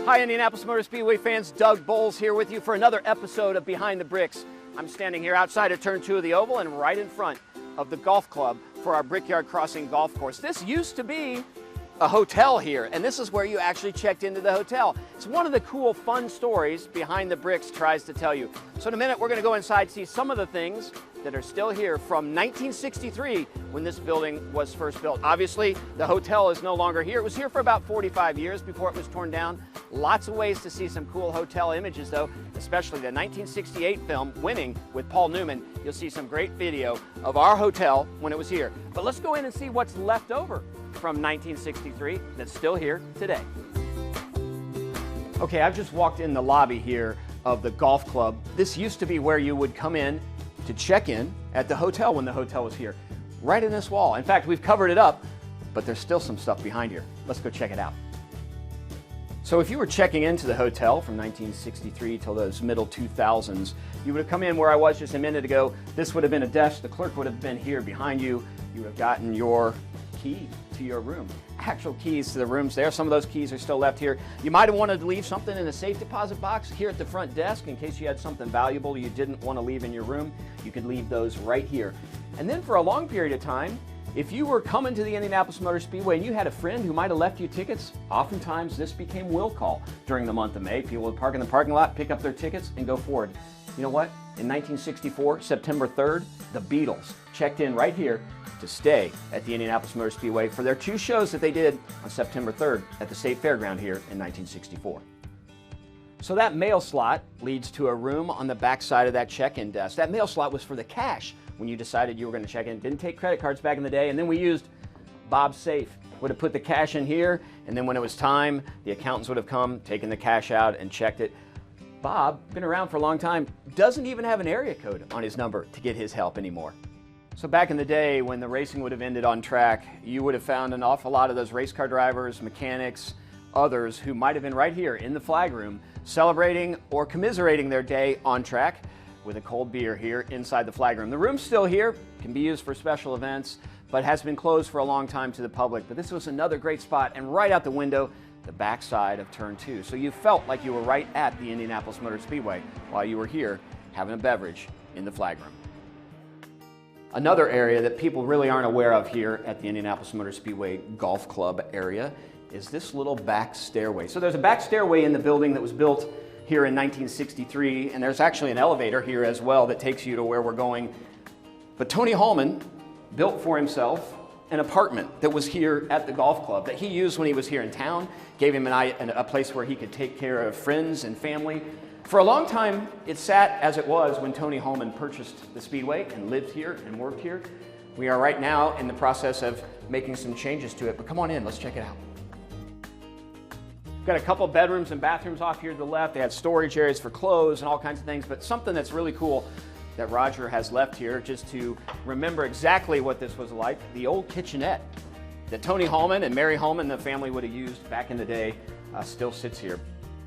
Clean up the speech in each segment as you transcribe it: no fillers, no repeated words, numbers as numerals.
Hi Indianapolis Motor Speedway fans, Doug Bowles here with you for another episode of Behind the Bricks. I'm standing here outside of Turn 2 of the Oval and right in front of the golf club for our Brickyard Crossing golf course. This used to be a hotel here, and this is where you actually checked into the hotel. It's one of the cool, fun stories Behind the Bricks tries to tell you. So in a minute, we're going to go inside, see some of the things that are still here from 1963 when this building was first built. Obviously, the hotel is no longer here. It was here for about 45 years before it was torn down. Lots of ways to see some cool hotel images though, especially the 1968 film, Winning, with Paul Newman. You'll see some great video of our hotel when it was here. But let's go in and see what's left over from 1963 that's still here today. Okay, I've just walked in the lobby here of the golf club. This used to be where you would come in to check in at the hotel when the hotel was here, right in this wall. In fact, we've covered it up, but there's still some stuff behind here. Let's go check it out. So if you were checking into the hotel from 1963 till those middle 2000s, you would have come in where I was just a minute ago. This would have been a desk. The clerk would have been here behind you. You would have gotten your key to your room. Actual keys to the rooms there. Some of those keys are still left here. You might have wanted to leave something in a safe deposit box here at the front desk in case you had something valuable you didn't want to leave in your room. You could leave those right here. And then for a long period of time, if you were coming to the Indianapolis Motor Speedway and you had a friend who might have left you tickets, oftentimes this became will call during the month of May. People would park in the parking lot, pick up their tickets, and go forward. You know what? In 1964, September 3rd, the Beatles checked in right here to stay at the Indianapolis Motor Speedway for their two shows that they did on September 3rd at the State Fairground here in 1964. So that mail slot leads to a room on the back side of that check-in desk. That mail slot was for the cash when you decided you were going to check in. Didn't take credit cards back in the day, and then we used Bob's safe. Would have put the cash in here, and then when it was time, the accountants would have come, taken the cash out, and checked it. Bob, been around for a long time, doesn't even have an area code on his number to get his help anymore. So back in the day when the racing would have ended on track, you would have found an awful lot of those race car drivers, mechanics, others who might have been right here in the flag room celebrating or commiserating their day on track with a cold beer here inside the flag room. The room's still here, can be used for special events, but has been closed for a long time to the public. But this was another great spot, and right out the window, the backside of Turn 2. So you felt like you were right at the Indianapolis Motor Speedway while you were here having a beverage in the flag room. Another area that people really aren't aware of here at the Indianapolis Motor Speedway Golf Club area is this little back stairway. So there's a back stairway in the building that was built here in 1963, and there's actually an elevator here as well that takes you to where we're going. But Tony Holman built for himself an apartment that was here at the golf club that he used when he was here in town, gave him a place where he could take care of friends and family. For a long time, it sat as it was when Tony Holman purchased the Speedway and lived here and worked here. We are right now in the process of making some changes to it, but come on in, let's check it out. We've got a couple bedrooms and bathrooms off here to the left. They have storage areas for clothes and all kinds of things, but something that's really cool that Roger has left here just to remember exactly what this was like, the old kitchenette that Tony Holman and Mary Holman, the family, would have used back in the day, still sits here.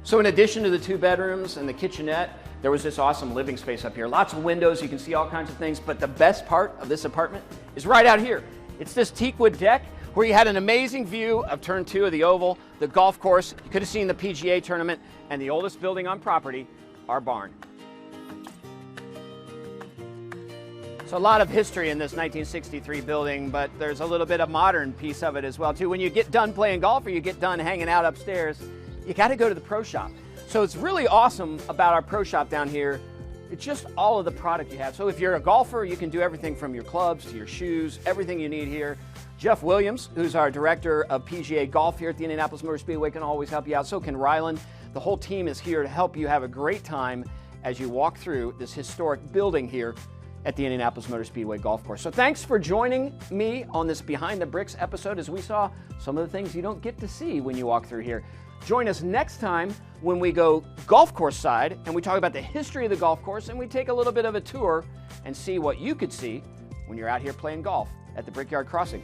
So in addition to the two bedrooms and the kitchenette, there was this awesome living space up here. Lots of windows, you can see all kinds of things, but the best part of this apartment is right out here. It's this teakwood deck where you had an amazing view of Turn 2 of the Oval, the golf course. You could have seen the PGA tournament, and the oldest building on property, our barn. So a lot of history in this 1963 building, but there's a little bit of modern piece of it as well too. When you get done playing golf or you get done hanging out upstairs, you got to go to the pro shop. So it's really awesome about our pro shop down here. It's just all of the product you have. So if you're a golfer, you can do everything from your clubs to your shoes, everything you need here. Jeff Williams, who's our director of PGA golf here at the Indianapolis Motor Speedway, can always help you out. So can Ryland. The whole team is here to help you have a great time as you walk through this historic building here at the Indianapolis Motor Speedway Golf Course. So thanks for joining me on this Behind the Bricks episode as we saw some of the things you don't get to see when you walk through here. Join us next time when we go golf course side and we talk about the history of the golf course and we take a little bit of a tour and see what you could see when you're out here playing golf at the Brickyard Crossing.